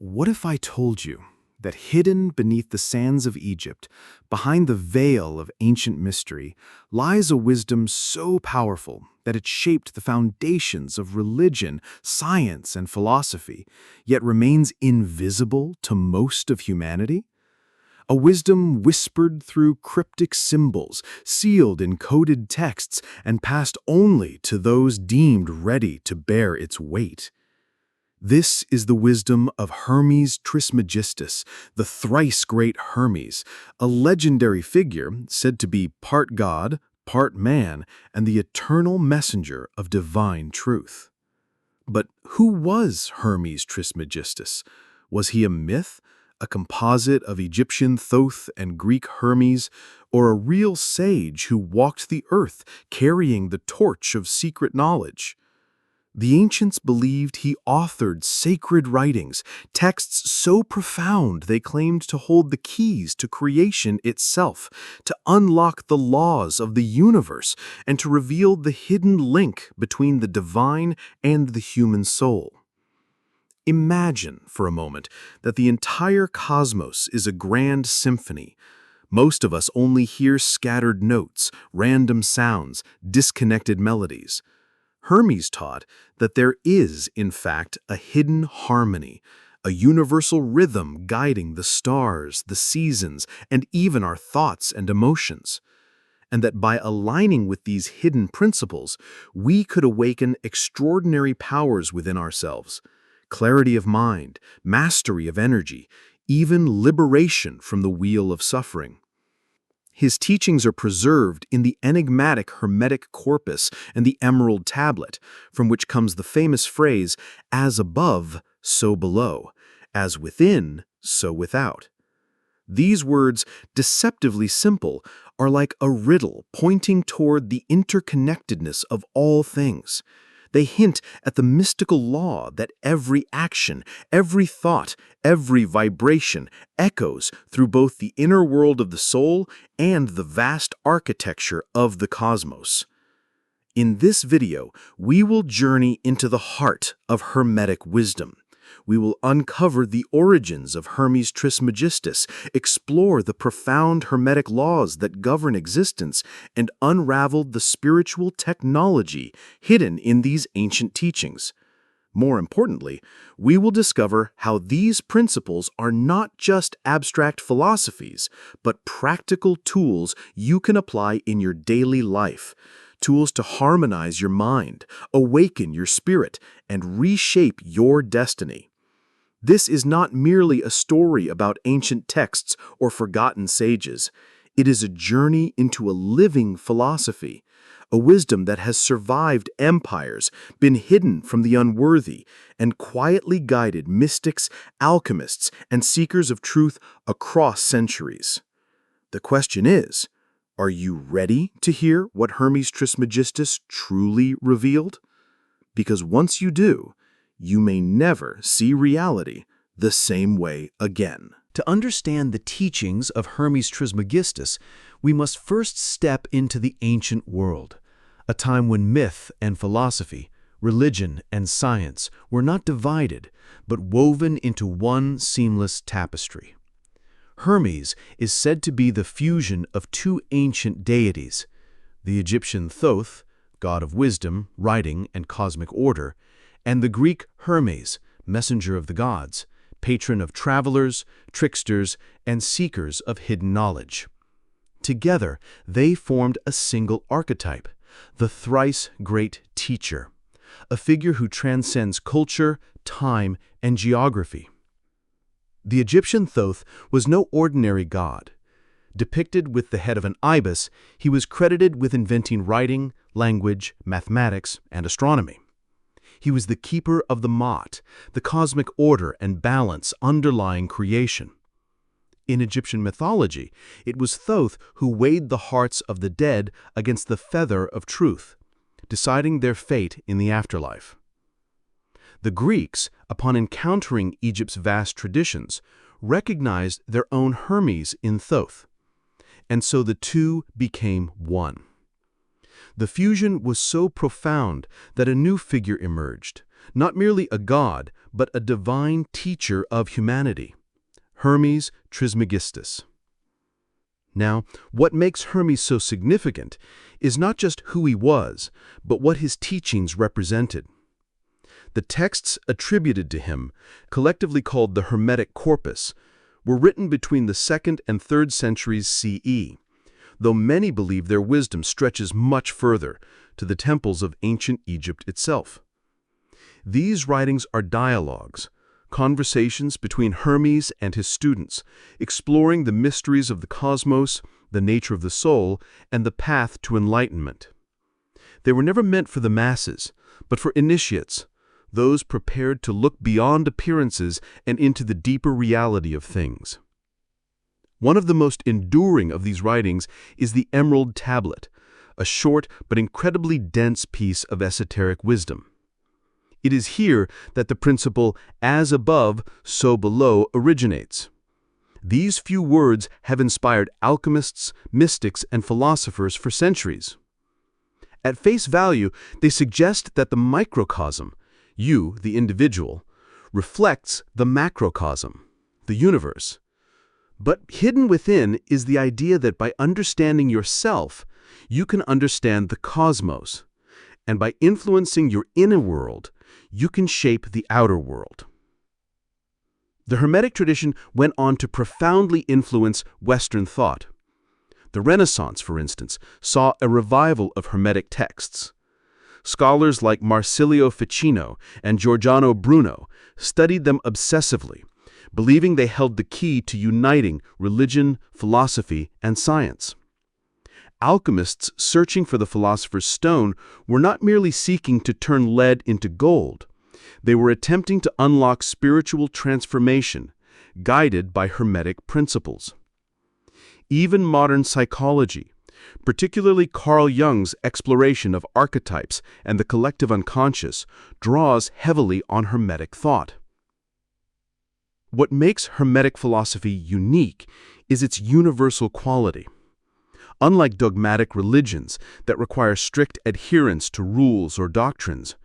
What if I told you that hidden beneath the sands of Egypt, behind the veil of ancient mystery, lies a wisdom so powerful that it shaped the foundations of religion, science, and philosophy, yet remains invisible to most of humanity? A wisdom whispered through cryptic symbols, sealed in coded texts, and passed only to those deemed ready to bear its weight. This is the wisdom of Hermes Trismegistus, the thrice-great Hermes, a legendary figure said to be part god, part man, and the eternal messenger of divine truth. But who was Hermes Trismegistus? Was he a myth, a composite of Egyptian Thoth and Greek Hermes, or a real sage who walked the earth carrying the torch of secret knowledge? The ancients believed he authored sacred writings, texts so profound they claimed to hold the keys to creation itself, to unlock the laws of the universe, and to reveal the hidden link between the divine and the human soul. Imagine, for a moment, that the entire cosmos is a grand symphony. Most of us only hear scattered notes, random sounds, disconnected melodies. Hermes taught that there is, in fact, a hidden harmony, a universal rhythm guiding the stars, the seasons, and even our thoughts and emotions, and that by aligning with these hidden principles, we could awaken extraordinary powers within ourselves: clarity of mind, mastery of energy, even liberation from the wheel of suffering. His teachings are preserved in the enigmatic Hermetic corpus and the Emerald Tablet, from which comes the famous phrase, "As above, so below, as within, so without." These words, deceptively simple, are like a riddle pointing toward the interconnectedness of all things. They hint at the mystical law that every action, every thought, every vibration echoes through both the inner world of the soul and the vast architecture of the cosmos. In this video, we will journey into the heart of Hermetic wisdom. We will uncover the origins of Hermes Trismegistus, explore the profound Hermetic laws that govern existence, and unravel the spiritual technology hidden in these ancient teachings. More importantly, we will discover how these principles are not just abstract philosophies, but practical tools you can apply in your daily life. Tools to harmonize your mind, awaken your spirit, and reshape your destiny. This is not merely a story about ancient texts or forgotten sages. It is a journey into a living philosophy, a wisdom that has survived empires, been hidden from the unworthy, and quietly guided mystics, alchemists, and seekers of truth across centuries. The question is, are you ready to hear what Hermes Trismegistus truly revealed? Because once you do, you may never see reality the same way again. To understand the teachings of Hermes Trismegistus, we must first step into the ancient world, a time when myth and philosophy, religion and science were not divided, but woven into one seamless tapestry. Hermes is said to be the fusion of two ancient deities, the Egyptian Thoth, god of wisdom, writing, and cosmic order, and the Greek Hermes, messenger of the gods, patron of travelers, tricksters, and seekers of hidden knowledge. Together, they formed a single archetype, the thrice-great teacher, a figure who transcends culture, time, and geography. The Egyptian Thoth was no ordinary god. Depicted with the head of an ibis, he was credited with inventing writing, language, mathematics, and astronomy. He was the keeper of the Ma'at, the cosmic order and balance underlying creation. In Egyptian mythology, it was Thoth who weighed the hearts of the dead against the feather of truth, deciding their fate in the afterlife. The Greeks, upon encountering Egypt's vast traditions, recognized their own Hermes in Thoth, and so the two became one. The fusion was so profound that a new figure emerged, not merely a god, but a divine teacher of humanity, Hermes Trismegistus. Now, what makes Hermes so significant is not just who he was, but what his teachings represented. The texts attributed to him, collectively called the Hermetic corpus, were written between the 2nd and 3rd centuries CE, though many believe their wisdom stretches much further, to the temples of ancient Egypt itself. These writings are dialogues, conversations between Hermes and his students, exploring the mysteries of the cosmos, the nature of the soul, and the path to enlightenment. They were never meant for the masses, but for initiates, those prepared to look beyond appearances and into the deeper reality of things. One of the most enduring of these writings is the Emerald Tablet, a short but incredibly dense piece of esoteric wisdom. It is here that the principle, as above, so below, originates. These few words have inspired alchemists, mystics, and philosophers for centuries. At face value, they suggest that the microcosm, you, the individual, reflects the macrocosm, the universe. But hidden within is the idea that by understanding yourself, you can understand the cosmos, and by influencing your inner world, you can shape the outer world. The Hermetic tradition went on to profoundly influence Western thought. The Renaissance, for instance, saw a revival of Hermetic texts. Scholars like Marsilio Ficino and Giordano Bruno studied them obsessively, believing they held the key to uniting religion, philosophy, and science. Alchemists searching for the philosopher's stone were not merely seeking to turn lead into gold. They were attempting to unlock spiritual transformation, guided by Hermetic principles. Even modern psychology, particularly Carl Jung's exploration of archetypes and the collective unconscious, draws heavily on Hermetic thought. What makes Hermetic philosophy unique is its universal quality. Unlike dogmatic religions that require strict adherence to rules or doctrines,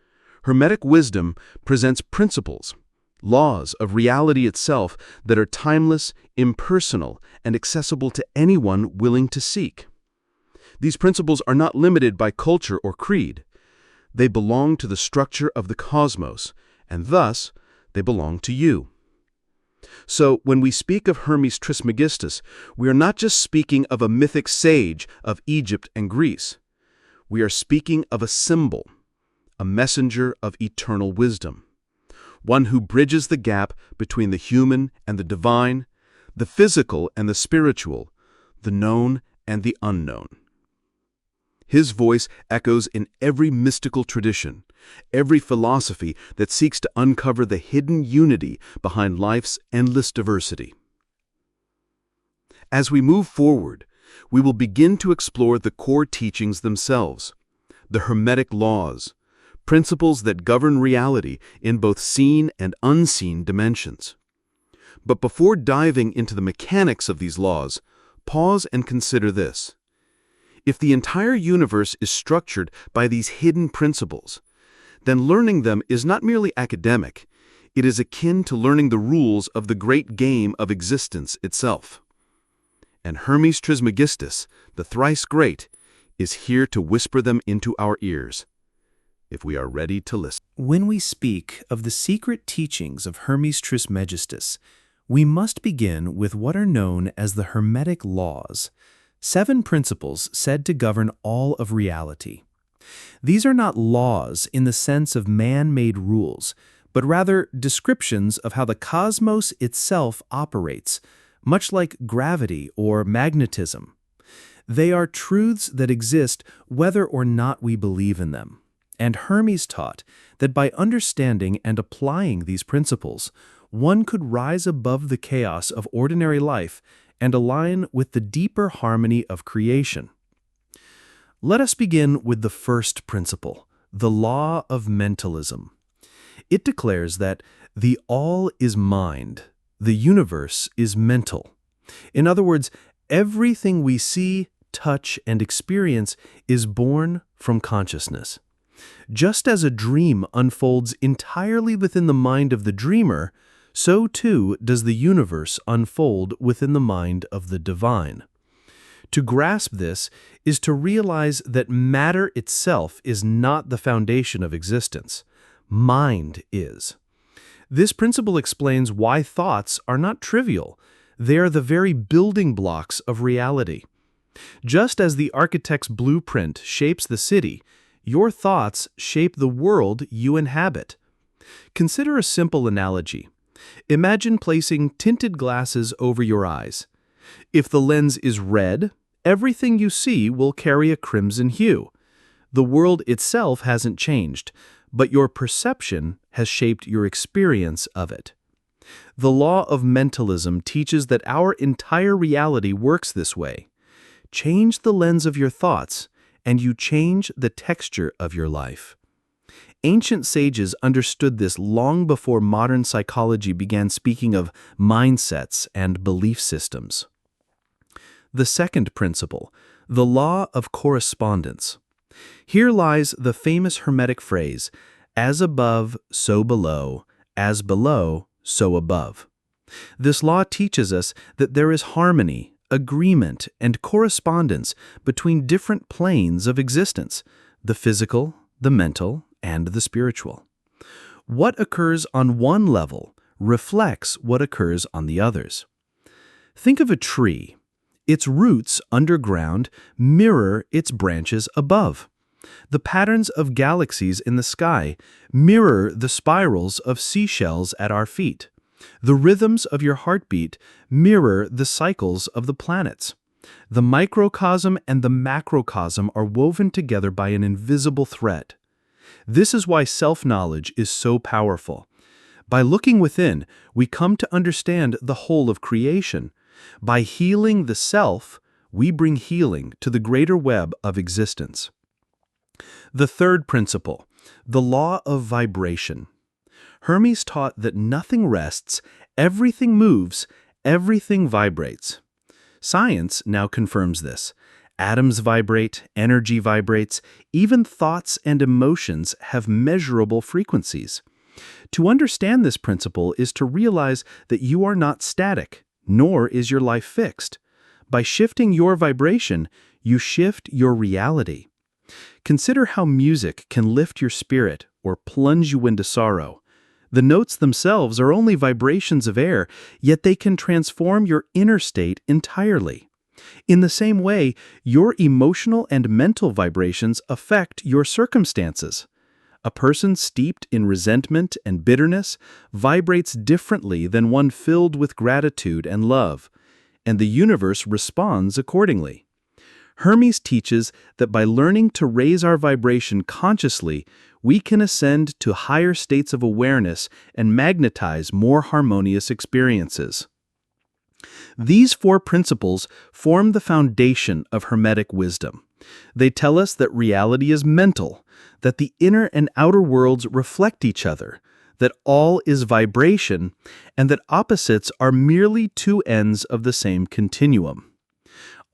Hermetic wisdom presents principles, laws of reality itself that are timeless, impersonal, and accessible to anyone willing to seek. These principles are not limited by culture or creed. They belong to the structure of the cosmos, and thus they belong to you. So, when we speak of Hermes Trismegistus, we are not just speaking of a mythic sage of Egypt and Greece. We are speaking of a symbol, a messenger of eternal wisdom, one who bridges the gap between the human and the divine, the physical and the spiritual, the known and the unknown. His voice echoes in every mystical tradition, every philosophy that seeks to uncover the hidden unity behind life's endless diversity. As we move forward, we will begin to explore the core teachings themselves, the Hermetic laws, principles that govern reality in both seen and unseen dimensions. But before diving into the mechanics of these laws, pause and consider this. If the entire universe is structured by these hidden principles, then learning them is not merely academic, it is akin to learning the rules of the great game of existence itself. And Hermes Trismegistus, the thrice great, is here to whisper them into our ears, if we are ready to listen. When we speak of the secret teachings of Hermes Trismegistus, we must begin with what are known as the Hermetic laws, 7 principles said to govern all of reality. These are not laws in the sense of man-made rules, but rather descriptions of how the cosmos itself operates, much like gravity or magnetism. They are truths that exist whether or not we believe in them. And Hermes taught that by understanding and applying these principles, one could rise above the chaos of ordinary life and align with the deeper harmony of creation. Let us begin with the first principle, the law of mentalism. It declares that the all is mind, the universe is mental. In other words, everything we see, touch, and experience is born from consciousness. Just as a dream unfolds entirely within the mind of the dreamer, so too does the universe unfold within the mind of the divine. To grasp this is to realize that matter itself is not the foundation of existence. Mind is. This principle explains why thoughts are not trivial. They are the very building blocks of reality. Just as the architect's blueprint shapes the city, your thoughts shape the world you inhabit. Consider a simple analogy. Imagine placing tinted glasses over your eyes. If the lens is red, everything you see will carry a crimson hue. The world itself hasn't changed, but your perception has shaped your experience of it. The law of mentalism teaches that our entire reality works this way. Change the lens of your thoughts, and you change the texture of your life. Ancient sages understood this long before modern psychology began speaking of mindsets and belief systems. The second principle, the law of correspondence. Here lies the famous Hermetic phrase, as above, so below, as below, so above. This law teaches us that there is harmony, agreement, and correspondence between different planes of existence, the physical, the mental, and the spiritual. What occurs on one level reflects what occurs on the others. Think of a tree. Its roots underground mirror its branches above. The patterns of galaxies in the sky mirror the spirals of seashells at our feet. The rhythms of your heartbeat mirror the cycles of the planets. The microcosm and the macrocosm are woven together by an invisible thread. This is why self-knowledge is so powerful. By looking within, we come to understand the whole of creation. By healing the self, we bring healing to the greater web of existence. The third principle, the law of vibration. Hermes taught that nothing rests, everything moves, everything vibrates. Science now confirms this. Atoms vibrate, energy vibrates, even thoughts and emotions have measurable frequencies. To understand this principle is to realize that you are not static, nor is your life fixed. By shifting your vibration, you shift your reality. Consider how music can lift your spirit or plunge you into sorrow. The notes themselves are only vibrations of air, yet they can transform your inner state entirely. In the same way, your emotional and mental vibrations affect your circumstances. A person steeped in resentment and bitterness vibrates differently than one filled with gratitude and love, and the universe responds accordingly. Hermes teaches that by learning to raise our vibration consciously, we can ascend to higher states of awareness and magnetize more harmonious experiences. These four principles form the foundation of Hermetic wisdom. They tell us that reality is mental, that the inner and outer worlds reflect each other, that all is vibration, and that opposites are merely two ends of the same continuum.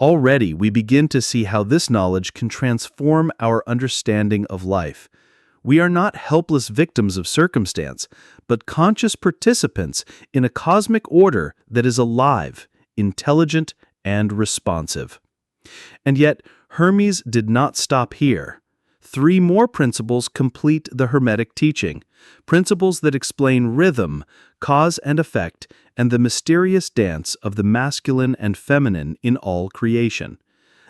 Already, we begin to see how this knowledge can transform our understanding of life. We are not helpless victims of circumstance, but conscious participants in a cosmic order that is alive, intelligent, and responsive. And yet, Hermes did not stop here. Three more principles complete the Hermetic teaching, principles that explain rhythm, cause and effect, and the mysterious dance of the masculine and feminine in all creation.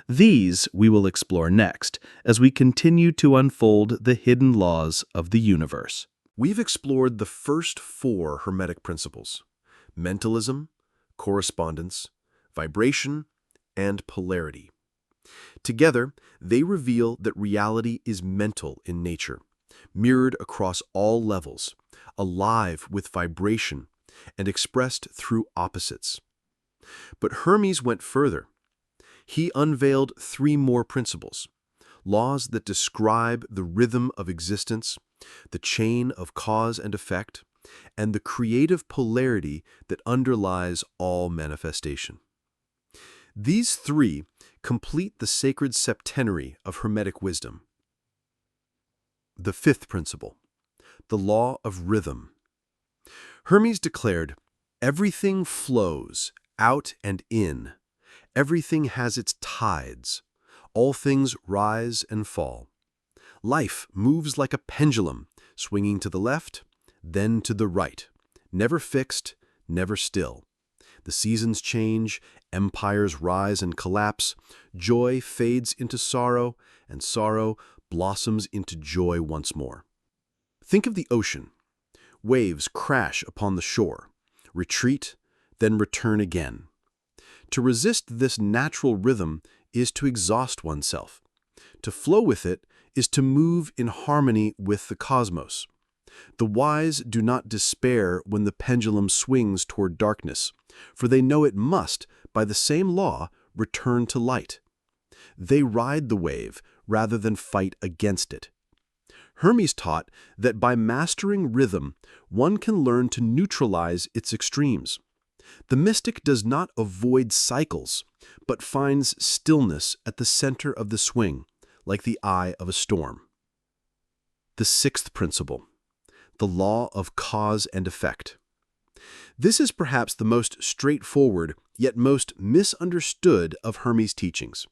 These we will explore next as we continue to unfold the hidden laws of the universe. We've explored the first four Hermetic principles: mentalism, correspondence, vibration, and polarity. Together, they reveal that reality is mental in nature, mirrored across all levels, alive with vibration, and expressed through opposites. But Hermes went further. He unveiled three more principles: laws that describe the rhythm of existence, the chain of cause and effect, and the creative polarity that underlies all manifestation. These three complete the sacred septenary of Hermetic wisdom. The fifth principle, the law of rhythm. Hermes declared, "Everything flows out and in. Everything has its tides. All things rise and fall. Life moves like a pendulum, swinging to the left, then to the right, never fixed, never still. The seasons change, empires rise and collapse, joy fades into sorrow, and sorrow blossoms into joy once more." Think of the ocean. Waves crash upon the shore, retreat, then return again. To resist this natural rhythm is to exhaust oneself. To flow with it is to move in harmony with the cosmos. The wise do not despair when the pendulum swings toward darkness, for they know it must, by the same law, return to light. They ride the wave rather than fight against it. Hermes taught that by mastering rhythm, one can learn to neutralize its extremes. The mystic does not avoid cycles, but finds stillness at the center of the swing, like the eye of a storm. The sixth principle, the law of cause and effect. This is perhaps the most straightforward, yet most misunderstood of Hermes' teachings.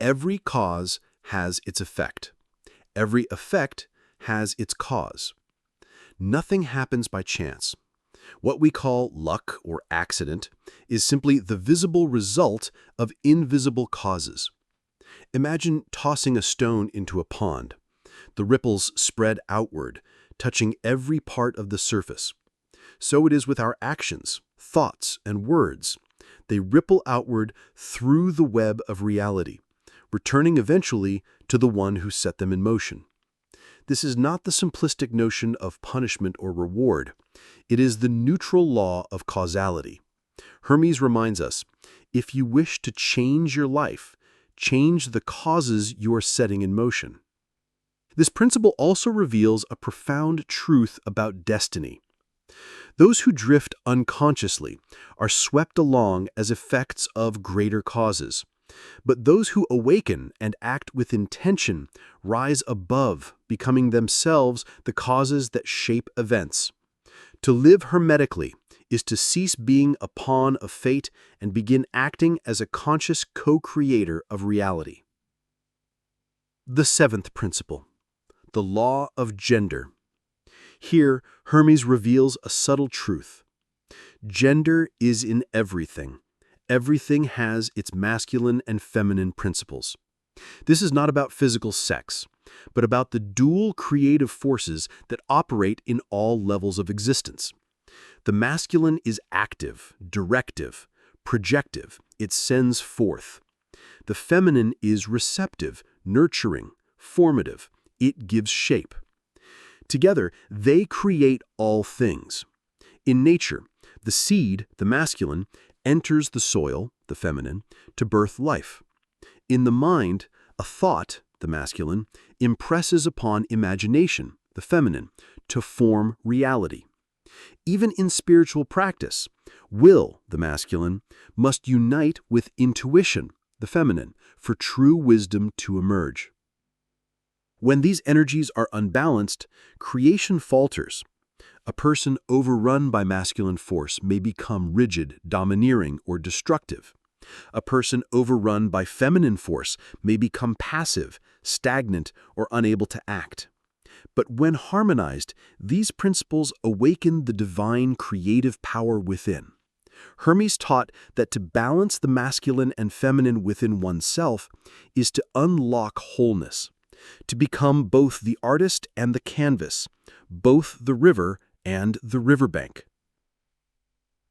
Every cause has its effect. Every effect has its cause. Nothing happens by chance. What we call luck or accident is simply the visible result of invisible causes. Imagine tossing a stone into a pond. The ripples spread outward, touching every part of the surface. So it is with our actions, thoughts, and words. They ripple outward through the web of reality, returning eventually to the one who set them in motion. This is not the simplistic notion of punishment or reward. It is the neutral law of causality. Hermes reminds us, if you wish to change your life, change the causes you are setting in motion. This principle also reveals a profound truth about destiny. Those who drift unconsciously are swept along as effects of greater causes. But those who awaken and act with intention rise above, becoming themselves the causes that shape events. To live hermetically is to cease being a pawn of fate and begin acting as a conscious co-creator of reality. The seventh principle, the law of gender. Here, Hermes reveals a subtle truth. Gender is in everything. Everything has its masculine and feminine principles. This is not about physical sex, but about the dual creative forces that operate in all levels of existence. The masculine is active, directive, projective. It sends forth. The feminine is receptive, nurturing, formative. It gives shape. Together, they create all things. In nature, the seed, the masculine, enters the soil, the feminine, to birth life. In the mind, a thought, the masculine, impresses upon imagination, the feminine, to form reality. Even in spiritual practice, will, the masculine, must unite with intuition, the feminine, for true wisdom to emerge. When these energies are unbalanced, creation falters. A person overrun by masculine force may become rigid, domineering, or destructive. A person overrun by feminine force may become passive, stagnant, or unable to act. But when harmonized, these principles awaken the divine creative power within. Hermes taught that to balance the masculine and feminine within oneself is to unlock wholeness, to become both the artist and the canvas, both the river and the riverbank.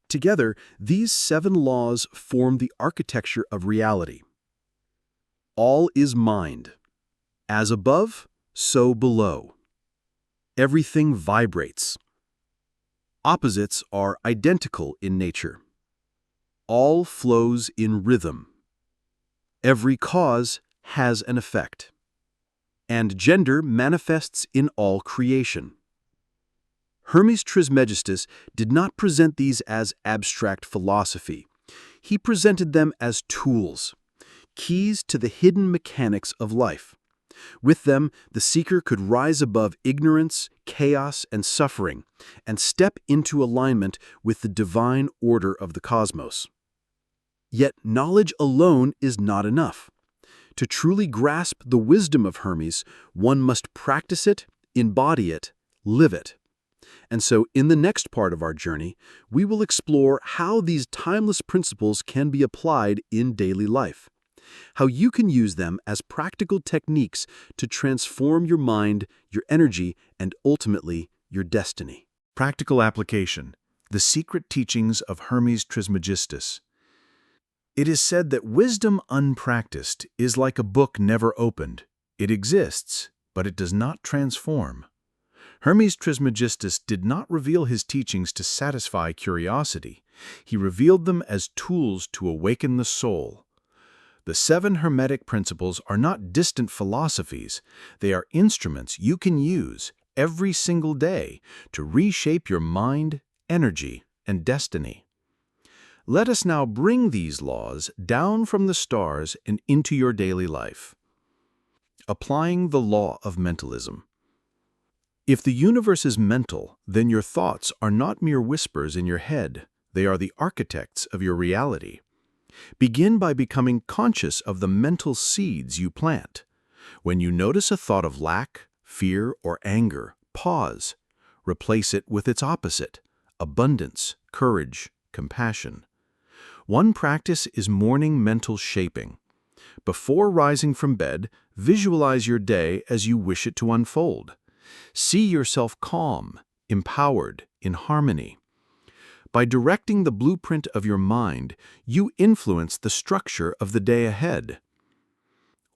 Together, these 7 laws form the architecture of reality. All is mind. As above, so below. Everything vibrates. Opposites are identical in nature. All flows in rhythm. Every cause has an effect. And gender manifests in all creation. Hermes Trismegistus did not present these as abstract philosophy. He presented them as tools, keys to the hidden mechanics of life. With them, the seeker could rise above ignorance, chaos, and suffering, and step into alignment with the divine order of the cosmos. Yet knowledge alone is not enough. To truly grasp the wisdom of Hermes, one must practice it, embody it, live it. And so, in the next part of our journey, we will explore how these timeless principles can be applied in daily life, how you can use them as practical techniques to transform your mind, your energy, and ultimately, your destiny. Practical application: the secret teachings of Hermes Trismegistus. It is said that wisdom unpracticed is like a book never opened. It exists, but it does not transform. Hermes Trismegistus did not reveal his teachings to satisfy curiosity. He revealed them as tools to awaken the soul. The 7 Hermetic principles are not distant philosophies. They are instruments you can use every single day to reshape your mind, energy, and destiny. Let us now bring these laws down from the stars and into your daily life. Applying the law of mentalism. If the universe is mental, then your thoughts are not mere whispers in your head. They are the architects of your reality. Begin by becoming conscious of the mental seeds you plant. When you notice a thought of lack, fear, or anger, pause. Replace it with its opposite: abundance, courage, compassion. One practice is morning mental shaping. Before rising from bed, visualize your day as you wish it to unfold. See yourself calm, empowered, in harmony. By directing the blueprint of your mind, you influence the structure of the day ahead.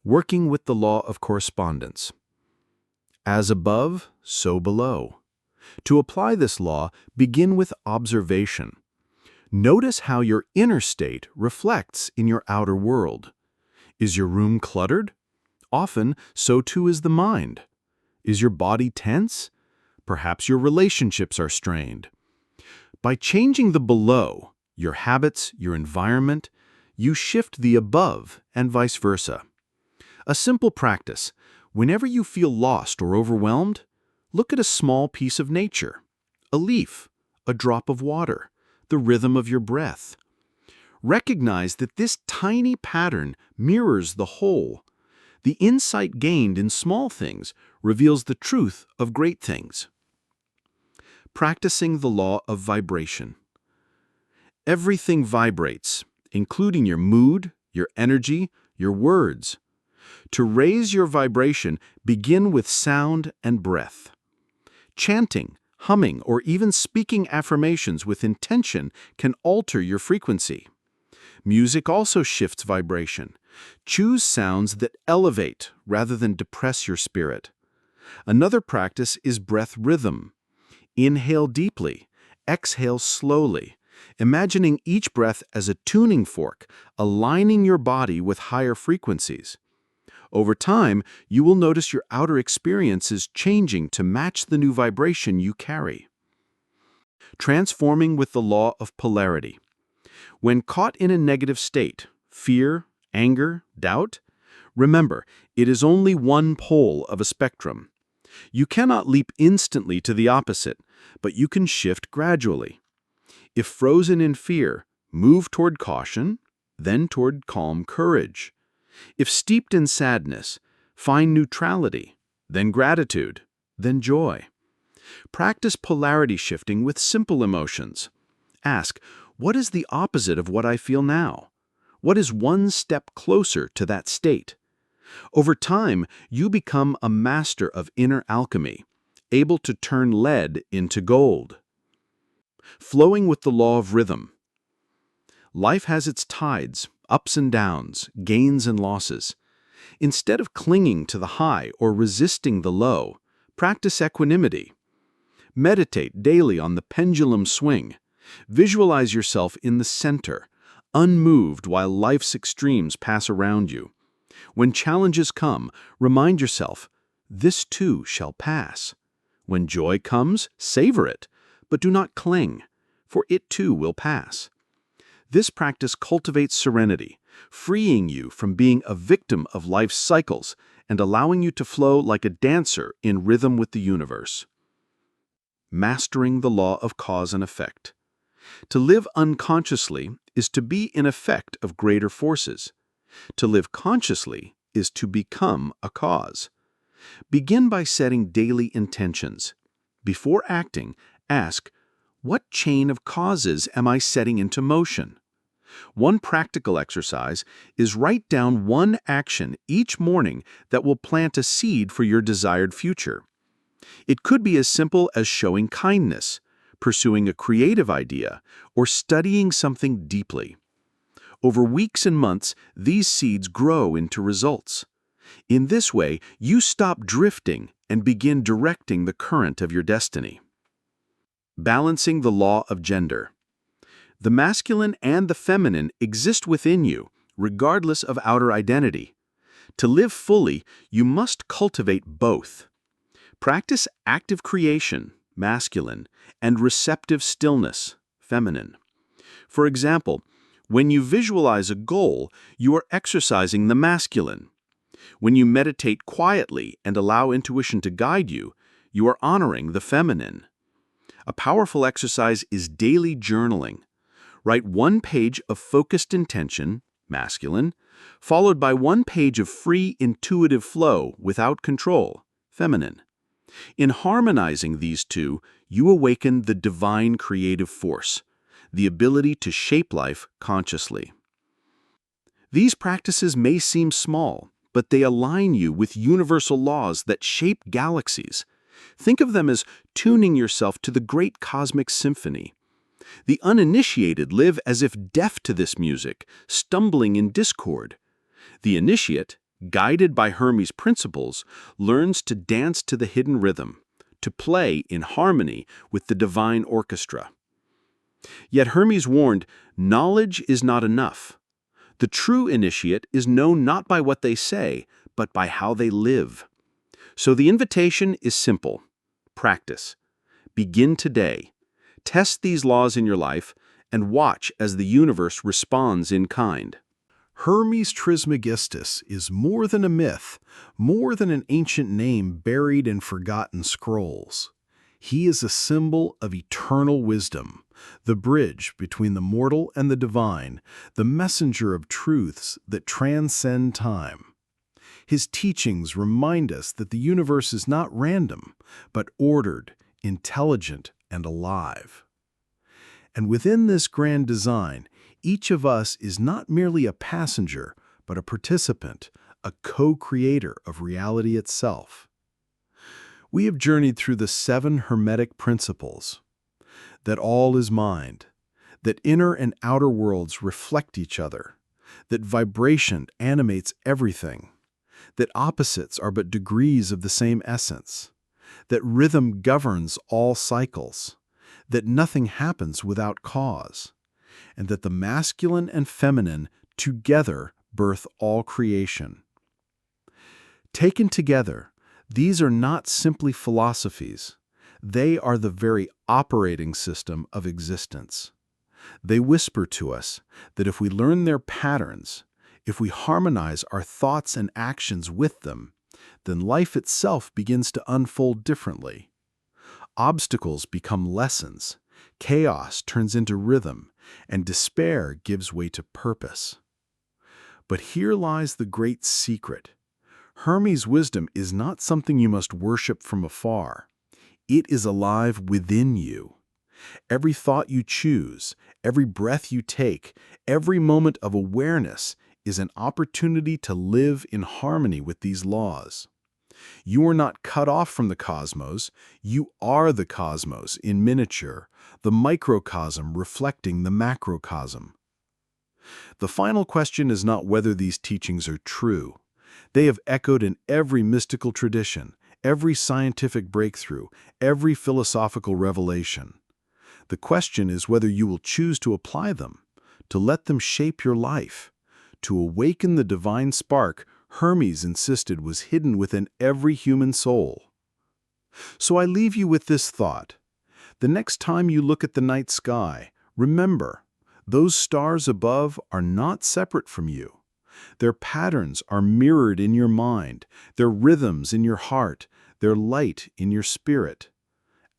Working with the law of correspondence. As above, so below. To apply this law, begin with observation. Notice how your inner state reflects in your outer world. Is your room cluttered? Often, so too is the mind. Is your body tense? Perhaps your relationships are strained. By changing the below, your habits, your environment, you shift the above and vice versa. A simple practice: whenever you feel lost or overwhelmed, look at a small piece of nature, a leaf, a drop of water, the rhythm of your breath. Recognize that this tiny pattern mirrors the whole. The insight gained in small things reveals the truth of great things. Practicing the law of vibration. Everything vibrates, including your mood, your energy, your words. To raise your vibration, begin with sound and breath. Chanting, humming, or even speaking affirmations with intention can alter your frequency. Music also shifts vibration. Choose sounds that elevate rather than depress your spirit. Another practice is breath rhythm. Inhale deeply, exhale slowly, imagining each breath as a tuning fork, aligning your body with higher frequencies. Over time, you will notice your outer experiences changing to match the new vibration you carry. Transforming with the law of polarity. When caught in a negative state, fear, anger, doubt, remember, it is only one pole of a spectrum. You cannot leap instantly to the opposite, but you can shift gradually. If frozen in fear, move toward caution, then toward calm courage. If steeped in sadness, find neutrality, then gratitude, then joy. Practice polarity shifting with simple emotions. Ask, what is the opposite of what I feel now? What is one step closer to that state? Over time, you become a master of inner alchemy, able to turn lead into gold. Flowing with the law of rhythm. Life has its tides, ups and downs, gains and losses. Instead of clinging to the high or resisting the low, practice equanimity. Meditate daily on the pendulum swing. Visualize yourself in the center, unmoved while life's extremes pass around you. When challenges come, remind yourself, this too shall pass. When joy comes, savor it, but do not cling, for it too will pass. This practice cultivates serenity, freeing you from being a victim of life's cycles and allowing you to flow like a dancer in rhythm with the universe. Mastering the law of cause and effect. To live unconsciously is to be in effect of greater forces. To live consciously is to become a cause. Begin by setting daily intentions. Before acting, ask, what chain of causes am I setting into motion? One practical exercise is write down one action each morning that will plant a seed for your desired future. It could be as simple as showing kindness, pursuing a creative idea, or studying something deeply. Over weeks and months, these seeds grow into results. In this way, you stop drifting and begin directing the current of your destiny. Balancing the law of gender. The masculine and the feminine exist within you, regardless of outer identity. To live fully, you must cultivate both. Practice active creation, masculine, and receptive stillness, feminine. For example, when you visualize a goal, you are exercising the masculine. When you meditate quietly and allow intuition to guide you, you are honoring the feminine. A powerful exercise is daily journaling. Write one page of focused intention, masculine, followed by one page of free, intuitive flow without control, feminine. In harmonizing these two, you awaken the divine creative force, the ability to shape life consciously. These practices may seem small, but they align you with universal laws that shape galaxies. Think of them as tuning yourself to the great cosmic symphony. The uninitiated live as if deaf to this music, stumbling in discord. The initiate, guided by Hermes' principles, learns to dance to the hidden rhythm, to play in harmony with the divine orchestra. Yet Hermes warned, knowledge is not enough. The true initiate is known not by what they say, but by how they live. So the invitation is simple. Practice. Begin today. Test these laws in your life and watch as the universe responds in kind. Hermes Trismegistus is more than a myth, more than an ancient name buried in forgotten scrolls. He is a symbol of eternal wisdom, the bridge between the mortal and the divine, the messenger of truths that transcend time. His teachings remind us that the universe is not random, but ordered, intelligent, and alive. And within this grand design, each of us is not merely a passenger, but a participant, a co-creator of reality itself. We have journeyed through the 7 Hermetic principles, that all is mind, that inner and outer worlds reflect each other, that vibration animates everything, that opposites are but degrees of the same essence, that rhythm governs all cycles, that nothing happens without cause, and that the masculine and feminine together birth all creation. Taken together, these are not simply philosophies. They are the very operating system of existence. They whisper to us that if we learn their patterns, if we harmonize our thoughts and actions with them, then life itself begins to unfold differently. Obstacles become lessons, chaos turns into rhythm, and despair gives way to purpose. But here lies the great secret. Hermes' wisdom is not something you must worship from afar. It is alive within you. Every thought you choose, every breath you take, every moment of awareness is an opportunity to live in harmony with these laws. You are not cut off from the cosmos. You are the cosmos in miniature, the microcosm reflecting the macrocosm. The final question is not whether these teachings are true. They have echoed in every mystical tradition, every scientific breakthrough, every philosophical revelation. The question is whether you will choose to apply them, to let them shape your life, to awaken the divine spark Hermes insisted was hidden within every human soul. So I leave you with this thought. The next time you look at the night sky, remember, Those stars above are not separate from you. Their patterns are mirrored in your mind, their rhythms in your heart, their light in your spirit.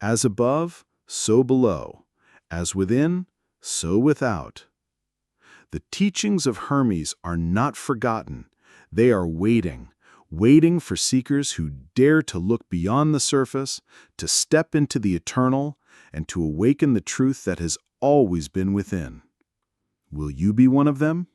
As above, so below. As within, so without. The teachings of Hermes are not forgotten. They are waiting for seekers who dare to look beyond the surface, to step into the eternal, and to awaken the truth that has always been within. Will you be one of them?